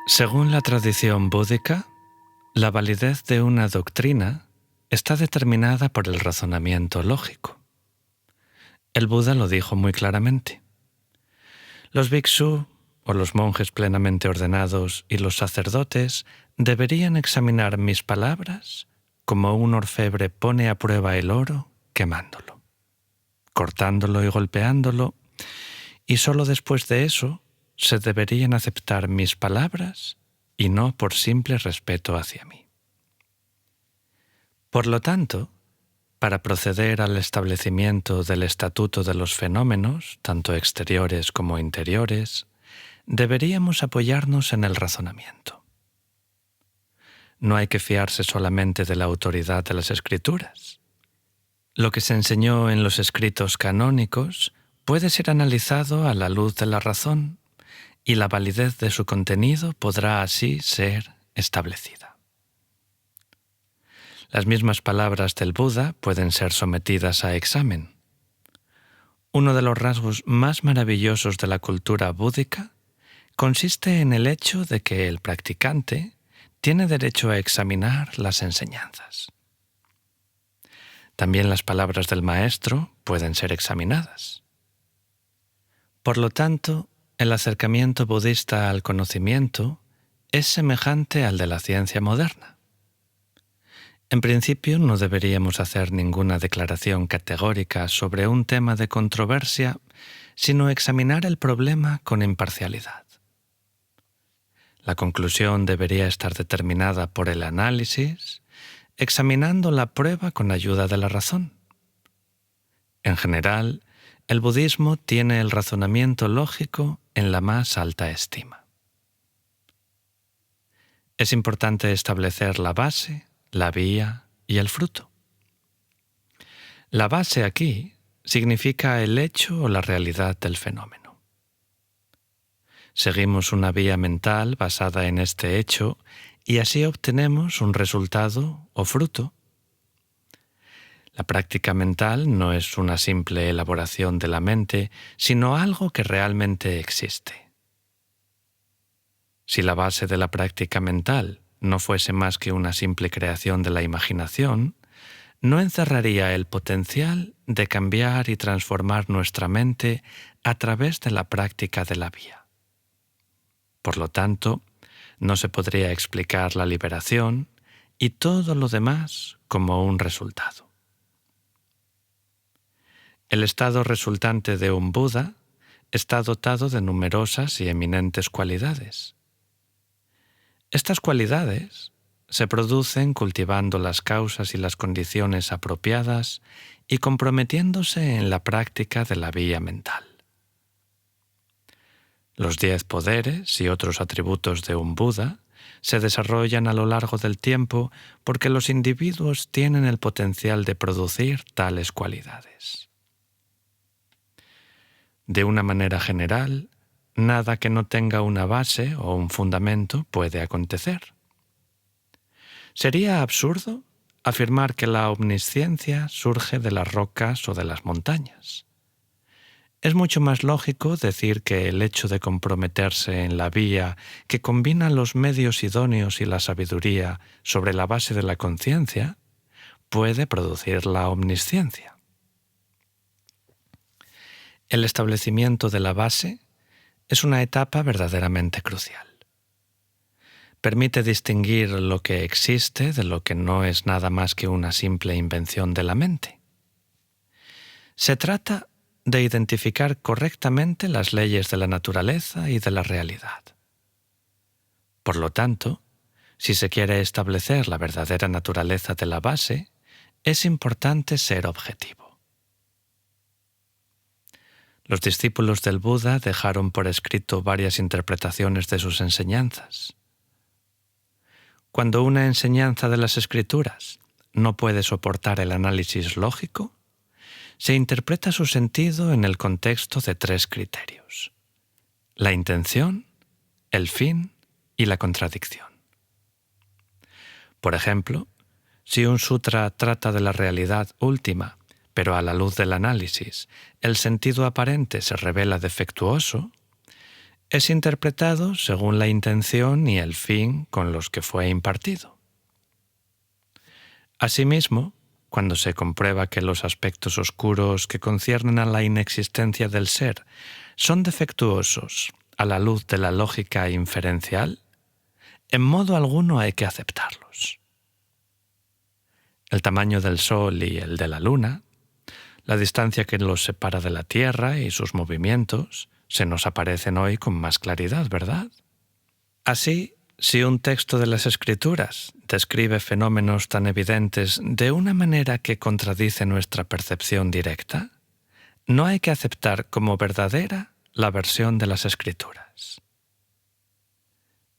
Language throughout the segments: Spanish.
Según la tradición búdica, la validez de una doctrina está determinada por el razonamiento lógico. El Buda lo dijo muy claramente. Los bhikshu, o los monjes plenamente ordenados, y los sacerdotes deberían examinar mis palabras como un orfebre pone a prueba el oro quemándolo, cortándolo y golpeándolo, y solo después de eso se deberían aceptar mis palabras y no por simple respeto hacia mí. Por lo tanto, para proceder al establecimiento del estatuto de los fenómenos, tanto exteriores como interiores, deberíamos apoyarnos en el razonamiento. No hay que fiarse solamente de la autoridad de las Escrituras. Lo que se enseñó en los escritos canónicos puede ser analizado a la luz de la razón y la validez de su contenido podrá así ser establecida. Las mismas palabras del Buda pueden ser sometidas a examen. Uno de los rasgos más maravillosos de la cultura búdica consiste en el hecho de que el practicante tiene derecho a examinar las enseñanzas. También las palabras del maestro pueden ser examinadas. Por lo tanto, el acercamiento budista al conocimiento es semejante al de la ciencia moderna. En principio, no deberíamos hacer ninguna declaración categórica sobre un tema de controversia, sino examinar el problema con imparcialidad. La conclusión debería estar determinada por el análisis, examinando la prueba con ayuda de la razón. En general, el budismo tiene el razonamiento lógico en la más alta estima. Es importante establecer la base, la vía y el fruto. La base aquí significa el hecho o la realidad del fenómeno. Seguimos una vía mental basada en este hecho y así obtenemos un resultado o fruto. La práctica mental no es una simple elaboración de la mente, sino algo que realmente existe. Si la base de la práctica mental no fuese más que una simple creación de la imaginación, no encerraría el potencial de cambiar y transformar nuestra mente a través de la práctica de la vía. Por lo tanto, no se podría explicar la liberación y todo lo demás como un resultado. El estado resultante de un Buda está dotado de numerosas y eminentes cualidades. Estas cualidades se producen cultivando las causas y las condiciones apropiadas y comprometiéndose en la práctica de la vía mental. Los 10 poderes y otros atributos de un Buda se desarrollan a lo largo del tiempo porque los individuos tienen el potencial de producir tales cualidades. De una manera general, nada que no tenga una base o un fundamento puede acontecer. Sería absurdo afirmar que la omnisciencia surge de las rocas o de las montañas. Es mucho más lógico decir que el hecho de comprometerse en la vía que combina los medios idóneos y la sabiduría sobre la base de la conciencia puede producir la omnisciencia. El establecimiento de la base es una etapa verdaderamente crucial. Permite distinguir lo que existe de lo que no es nada más que una simple invención de la mente. Se trata de identificar correctamente las leyes de la naturaleza y de la realidad. Por lo tanto, si se quiere establecer la verdadera naturaleza de la base, es importante ser objetivo. Los discípulos del Buda dejaron por escrito varias interpretaciones de sus enseñanzas. Cuando una enseñanza de las Escrituras no puede soportar el análisis lógico, se interpreta su sentido en el contexto de 3 criterios: la intención, el fin y la contradicción. Por ejemplo, si un sutra trata de la realidad última, pero a la luz del análisis, el sentido aparente se revela defectuoso, es interpretado según la intención y el fin con los que fue impartido. Asimismo, cuando se comprueba que los aspectos oscuros que conciernen a la inexistencia del ser son defectuosos a la luz de la lógica inferencial, en modo alguno hay que aceptarlos. El tamaño del Sol y el de la Luna, la distancia que los separa de la Tierra y sus movimientos, se nos aparecen hoy con más claridad, ¿verdad? Así, si un texto de las Escrituras describe fenómenos tan evidentes de una manera que contradice nuestra percepción directa, no hay que aceptar como verdadera la versión de las Escrituras.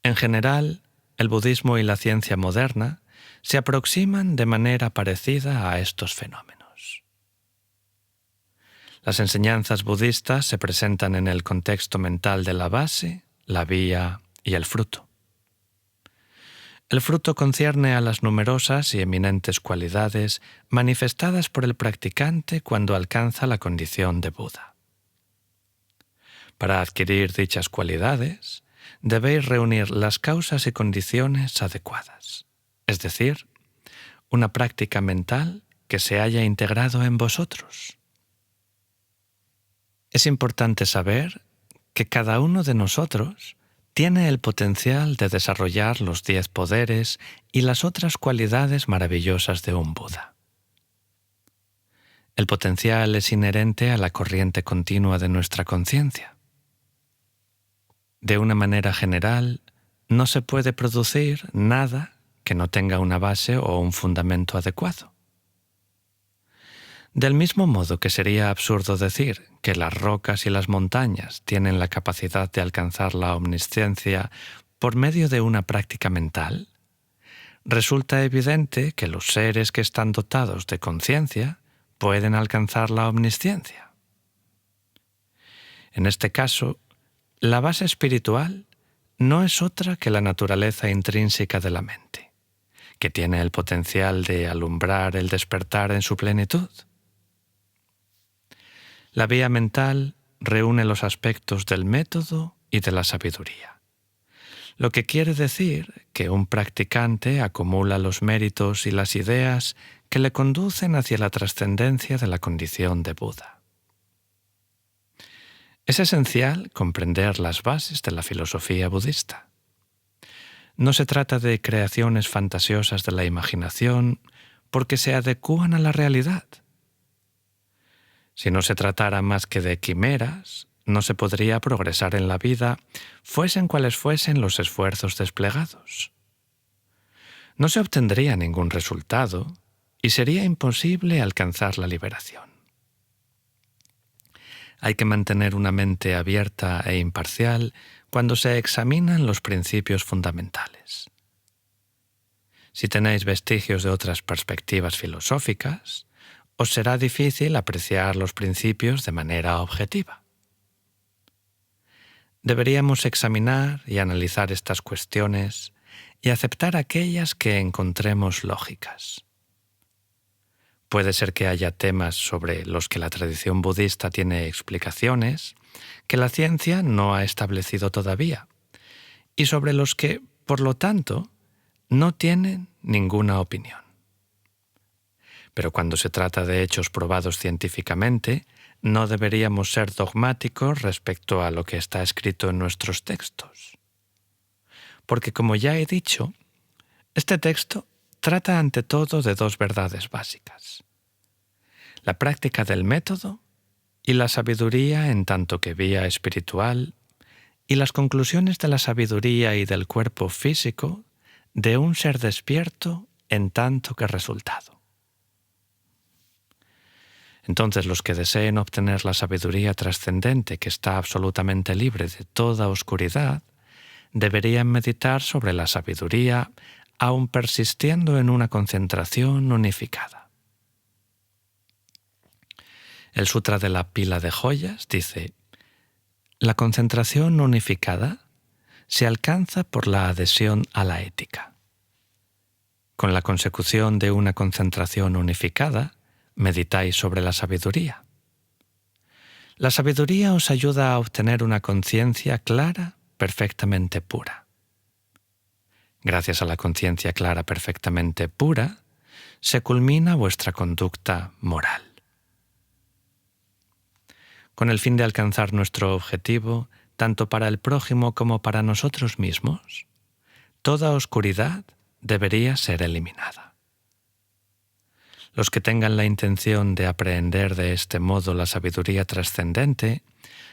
En general, el budismo y la ciencia moderna se aproximan de manera parecida a estos fenómenos. Las enseñanzas budistas se presentan en el contexto mental de la base, la vía y el fruto. El fruto concierne a las numerosas y eminentes cualidades manifestadas por el practicante cuando alcanza la condición de Buda. Para adquirir dichas cualidades, debéis reunir las causas y condiciones adecuadas, es decir, una práctica mental que se haya integrado en vosotros. Es importante saber que cada uno de nosotros tiene el potencial de desarrollar los 10 poderes y las otras cualidades maravillosas de un Buda. El potencial es inherente a la corriente continua de nuestra conciencia. De una manera general, no se puede producir nada que no tenga una base o un fundamento adecuado. Del mismo modo que sería absurdo decir que las rocas y las montañas tienen la capacidad de alcanzar la omnisciencia por medio de una práctica mental, resulta evidente que los seres que están dotados de conciencia pueden alcanzar la omnisciencia. En este caso, la base espiritual no es otra que la naturaleza intrínseca de la mente, que tiene el potencial de alumbrar el despertar en su plenitud. La vía mental reúne los aspectos del método y de la sabiduría, lo que quiere decir que un practicante acumula los méritos y las ideas que le conducen hacia la trascendencia de la condición de Buda. Es esencial comprender las bases de la filosofía budista. No se trata de creaciones fantasiosas de la imaginación porque se adecúan a la realidad. Si no se tratara más que de quimeras, no se podría progresar en la vida, fuesen cuales fuesen los esfuerzos desplegados. No se obtendría ningún resultado y sería imposible alcanzar la liberación. Hay que mantener una mente abierta e imparcial cuando se examinan los principios fundamentales. Si tenéis vestigios de otras perspectivas filosóficas, os será difícil apreciar los principios de manera objetiva. Deberíamos examinar y analizar estas cuestiones y aceptar aquellas que encontremos lógicas. Puede ser que haya temas sobre los que la tradición budista tiene explicaciones que la ciencia no ha establecido todavía y sobre los que, por lo tanto, no tienen ninguna opinión. Pero cuando se trata de hechos probados científicamente, no deberíamos ser dogmáticos respecto a lo que está escrito en nuestros textos. Porque, como ya he dicho, este texto trata ante todo de 2 verdades básicas: la práctica del método y la sabiduría en tanto que vía espiritual, y las conclusiones de la sabiduría y del cuerpo físico de un ser despierto en tanto que resultado. Entonces, los que deseen obtener la sabiduría trascendente que está absolutamente libre de toda oscuridad, deberían meditar sobre la sabiduría aun persistiendo en una concentración unificada. El Sutra de la Pila de Joyas dice: la concentración unificada se alcanza por la adhesión a la ética. Con la consecución de una concentración unificada, meditáis sobre la sabiduría. La sabiduría os ayuda a obtener una conciencia clara, perfectamente pura. Gracias a la conciencia clara, perfectamente pura, se culmina vuestra conducta moral. Con el fin de alcanzar nuestro objetivo, tanto para el prójimo como para nosotros mismos, toda oscuridad debería ser eliminada. Los que tengan la intención de aprehender de este modo la sabiduría trascendente,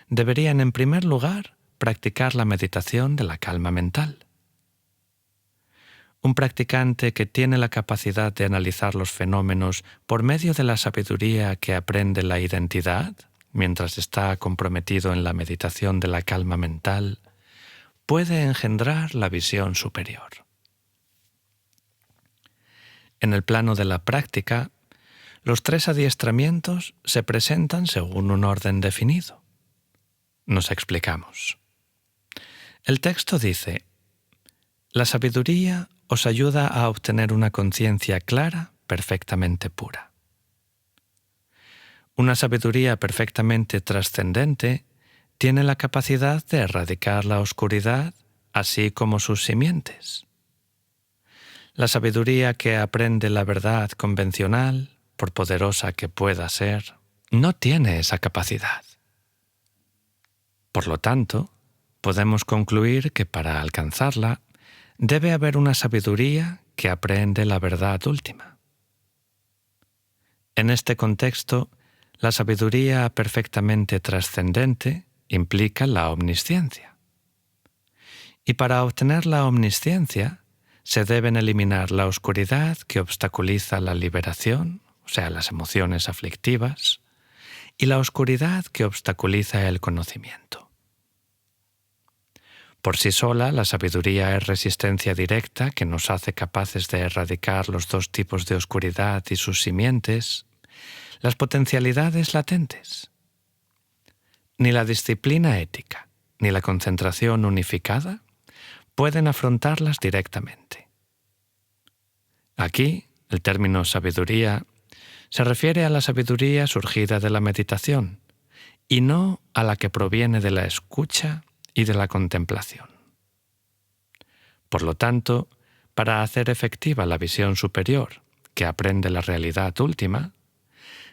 deberían en primer lugar practicar la meditación de la calma mental. Un practicante que tiene la capacidad de analizar los fenómenos por medio de la sabiduría que aprende la identidad, mientras está comprometido en la meditación de la calma mental, puede engendrar la visión superior. En el plano de la práctica, los 3 adiestramientos se presentan según un orden definido. Nos explicamos. El texto dice: la sabiduría os ayuda a obtener una conciencia clara, perfectamente pura. Una sabiduría perfectamente trascendente tiene la capacidad de erradicar la oscuridad, así como sus simientes. La sabiduría que aprende la verdad convencional, por poderosa que pueda ser, no tiene esa capacidad. Por lo tanto, podemos concluir que para alcanzarla, debe haber una sabiduría que aprende la verdad última. En este contexto, la sabiduría perfectamente trascendente implica la omnisciencia. Y para obtener la omnisciencia, se deben eliminar la oscuridad que obstaculiza la liberación, o sea, las emociones aflictivas, y la oscuridad que obstaculiza el conocimiento. Por sí sola, la sabiduría es resistencia directa que nos hace capaces de erradicar los 2 tipos de oscuridad y sus simientes, las potencialidades latentes. Ni la disciplina ética, ni la concentración unificada pueden afrontarlas directamente. Aquí, el término sabiduría se refiere a la sabiduría surgida de la meditación y no a la que proviene de la escucha y de la contemplación. Por lo tanto, para hacer efectiva la visión superior que aprende la realidad última,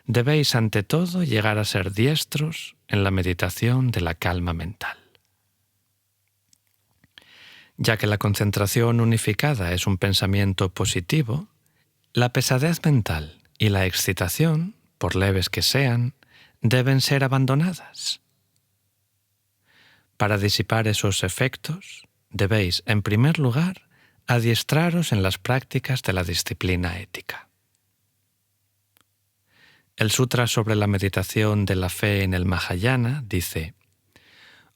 debéis ante todo llegar a ser diestros en la meditación de la calma mental. Ya que la concentración unificada es un pensamiento positivo, la pesadez mental y la excitación, por leves que sean, deben ser abandonadas. Para disipar esos efectos, debéis, en primer lugar, adiestraros en las prácticas de la disciplina ética. El Sutra sobre la meditación de la fe en el Mahayana dice: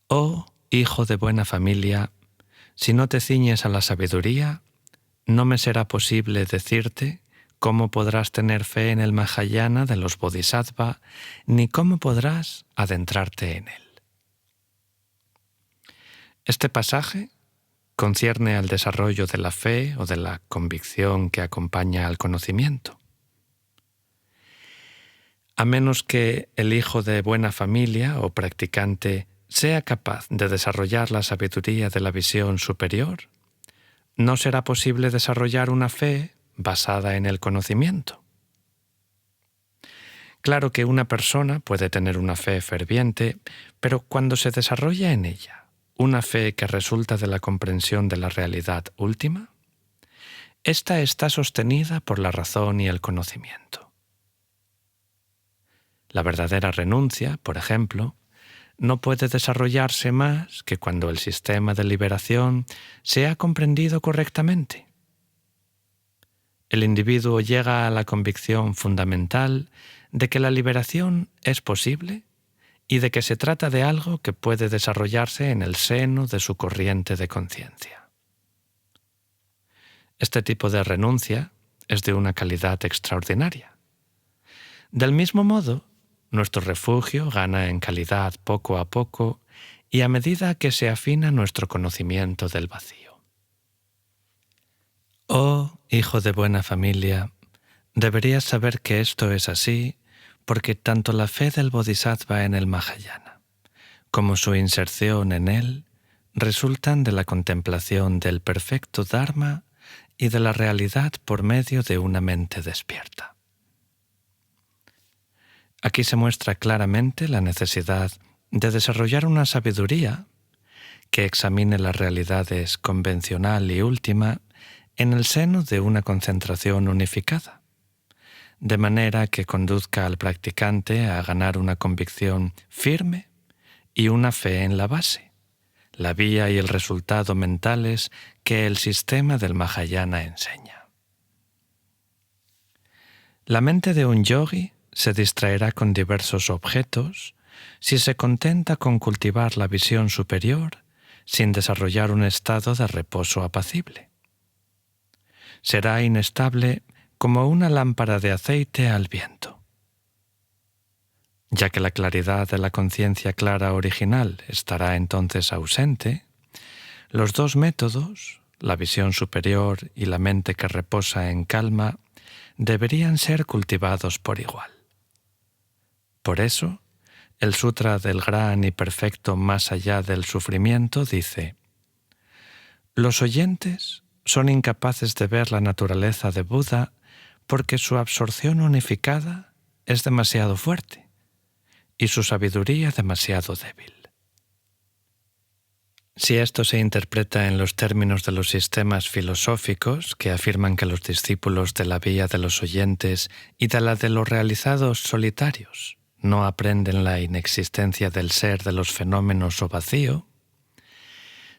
«Oh, hijo de buena familia, si no te ciñes a la sabiduría, no me será posible decirte cómo podrás tener fe en el Mahayana de los Bodhisattva, ni cómo podrás adentrarte en él». Este pasaje concierne al desarrollo de la fe o de la convicción que acompaña al conocimiento. A menos que el hijo de buena familia o practicante sea capaz de desarrollar la sabiduría de la visión superior, no será posible desarrollar una fe basada en el conocimiento. Claro que una persona puede tener una fe ferviente, pero cuando se desarrolla en ella una fe que resulta de la comprensión de la realidad última, ésta está sostenida por la razón y el conocimiento. La verdadera renuncia, por ejemplo, no puede desarrollarse más que cuando el sistema de liberación se ha comprendido correctamente. El individuo llega a la convicción fundamental de que la liberación es posible y de que se trata de algo que puede desarrollarse en el seno de su corriente de conciencia. Este tipo de renuncia es de una calidad extraordinaria. Del mismo modo, nuestro refugio gana en calidad poco a poco y a medida que se afina nuestro conocimiento del vacío. Oh, hijo de buena familia, deberías saber que esto es así, porque tanto la fe del Bodhisattva en el Mahayana como su inserción en él resultan de la contemplación del perfecto Dharma y de la realidad por medio de una mente despierta. Aquí se muestra claramente la necesidad de desarrollar una sabiduría que examine las realidades convencional y última en el seno de una concentración unificada, de manera que conduzca al practicante a ganar una convicción firme y una fe en la base, la vía y el resultado mentales que el sistema del Mahayana enseña. La mente de un yogi se distraerá con diversos objetos si se contenta con cultivar la visión superior sin desarrollar un estado de reposo apacible. Será inestable como una lámpara de aceite al viento. Ya que la claridad de la conciencia clara original estará entonces ausente, los dos métodos, la visión superior y la mente que reposa en calma, deberían ser cultivados por igual. Por eso, el Sutra del Gran y Perfecto Más Allá del Sufrimiento dice: los oyentes son incapaces de ver la naturaleza de Buda porque su absorción unificada es demasiado fuerte y su sabiduría demasiado débil. Si esto se interpreta en los términos de los sistemas filosóficos que afirman que los discípulos de la vía de los oyentes y de la de los realizados solitarios no aprenden la inexistencia del ser de los fenómenos o vacío,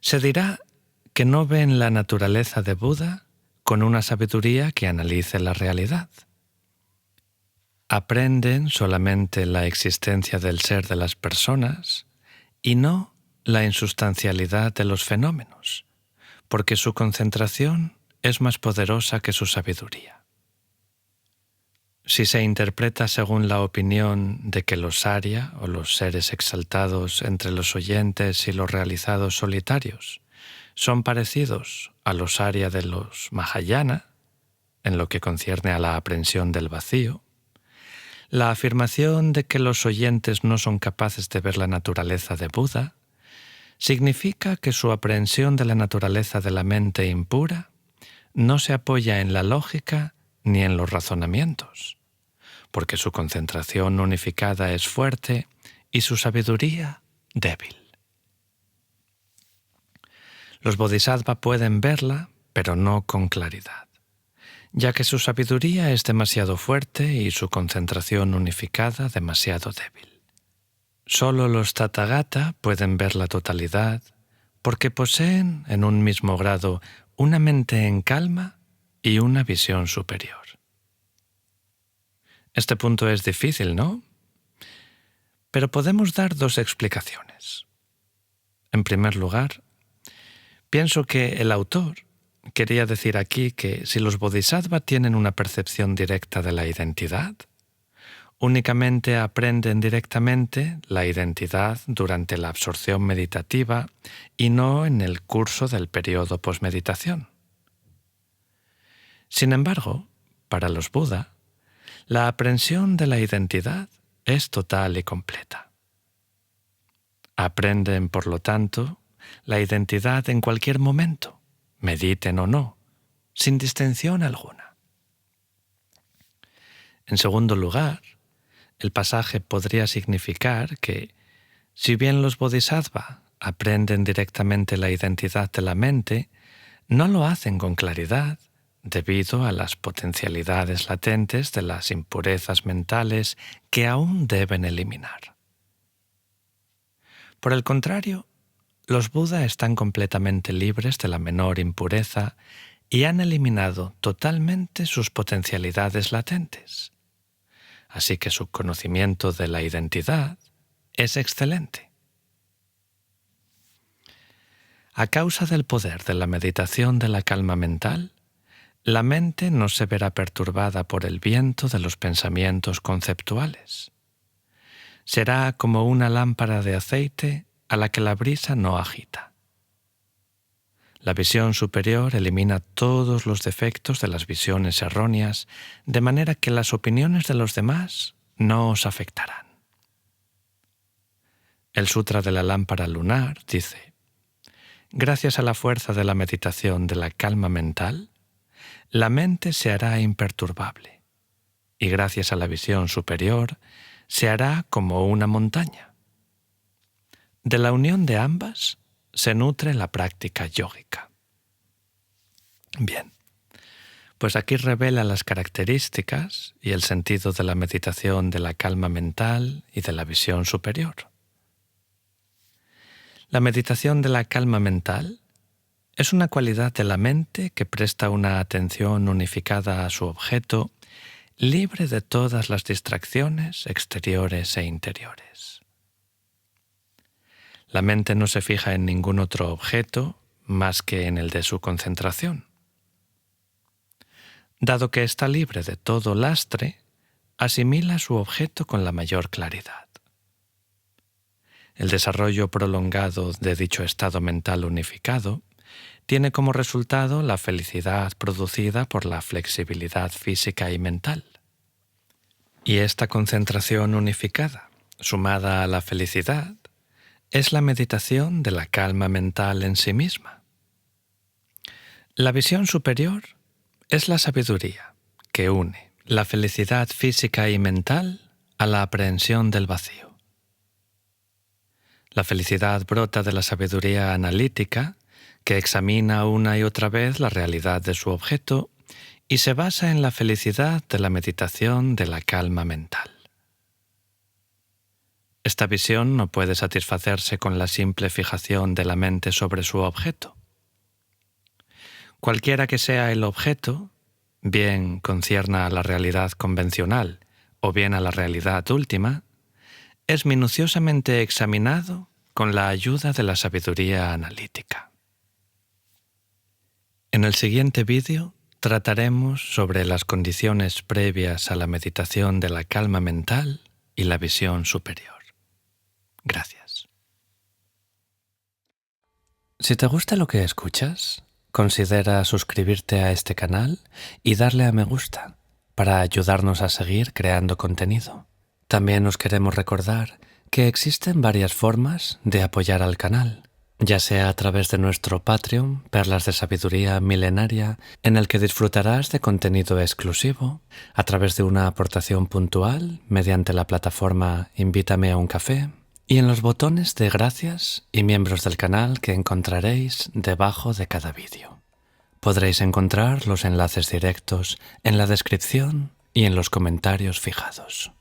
se dirá que no ven la naturaleza de Buda con una sabiduría que analice la realidad. Aprenden solamente la existencia del ser de las personas y no la insustancialidad de los fenómenos, porque su concentración es más poderosa que su sabiduría. Si se interpreta según la opinión de que los Arya, o los seres exaltados entre los oyentes y los realizados solitarios, son parecidos a los Arya de los Mahayana, en lo que concierne a la aprehensión del vacío, la afirmación de que los oyentes no son capaces de ver la naturaleza de Buda significa que su aprehensión de la naturaleza de la mente impura no se apoya en la lógica ni en los razonamientos, porque su concentración unificada es fuerte y su sabiduría débil. Los bodhisattva pueden verla, pero no con claridad, ya que su sabiduría es demasiado fuerte y su concentración unificada demasiado débil. Solo los tathagata pueden ver la totalidad porque poseen en un mismo grado una mente en calma y una visión superior. Este punto es difícil, ¿no? Pero podemos dar dos explicaciones. En primer lugar, pienso que el autor quería decir aquí que si los bodhisattva tienen una percepción directa de la identidad, únicamente aprenden directamente la identidad durante la absorción meditativa y no en el curso del periodo posmeditación. Sin embargo, para los Buda, la aprehensión de la identidad es total y completa. Aprenden, por lo tanto, la identidad en cualquier momento, mediten o no, sin distinción alguna. En segundo lugar, el pasaje podría significar que, si bien los bodhisattva aprenden directamente la identidad de la mente, no lo hacen con claridad debido a las potencialidades latentes de las impurezas mentales que aún deben eliminar. Por el contrario, los Buda están completamente libres de la menor impureza y han eliminado totalmente sus potencialidades latentes. Así que su conocimiento de la identidad es excelente. A causa del poder de la meditación de la calma mental, la mente no se verá perturbada por el viento de los pensamientos conceptuales. Será como una lámpara de aceite a la que la brisa no agita. La visión superior elimina todos los defectos de las visiones erróneas, de manera que las opiniones de los demás no os afectarán. El Sutra de la Lámpara Lunar dice: gracias a la fuerza de la meditación de la calma mental, la mente se hará imperturbable, y gracias a la visión superior, se hará como una montaña. De la unión de ambas se nutre la práctica yógica. Bien, pues aquí revela las características y el sentido de la meditación de la calma mental y de la visión superior. La meditación de la calma mental es una cualidad de la mente que presta una atención unificada a su objeto, libre de todas las distracciones exteriores e interiores. La mente no se fija en ningún otro objeto más que en el de su concentración. Dado que está libre de todo lastre, asimila su objeto con la mayor claridad. El desarrollo prolongado de dicho estado mental unificado tiene como resultado la felicidad producida por la flexibilidad física y mental. Y esta concentración unificada, sumada a la felicidad, es la meditación de la calma mental en sí misma. La visión superior es la sabiduría que une la felicidad física y mental a la aprehensión del vacío. La felicidad brota de la sabiduría analítica, que examina una y otra vez la realidad de su objeto y se basa en la felicidad de la meditación de la calma mental. Esta visión no puede satisfacerse con la simple fijación de la mente sobre su objeto. Cualquiera que sea el objeto, bien concierna a la realidad convencional o bien a la realidad última, es minuciosamente examinado con la ayuda de la sabiduría analítica. En el siguiente vídeo trataremos sobre las condiciones previas a la meditación de la calma mental y la visión superior. Gracias. Si te gusta lo que escuchas, considera suscribirte a este canal y darle a me gusta para ayudarnos a seguir creando contenido. También os queremos recordar que existen varias formas de apoyar al canal, ya sea a través de nuestro Patreon, Perlas de Sabiduría Milenaria, en el que disfrutarás de contenido exclusivo, a través de una aportación puntual mediante la plataforma Invítame a un café, y en los botones de gracias y miembros del canal que encontraréis debajo de cada vídeo. Podréis encontrar los enlaces directos en la descripción y en los comentarios fijados.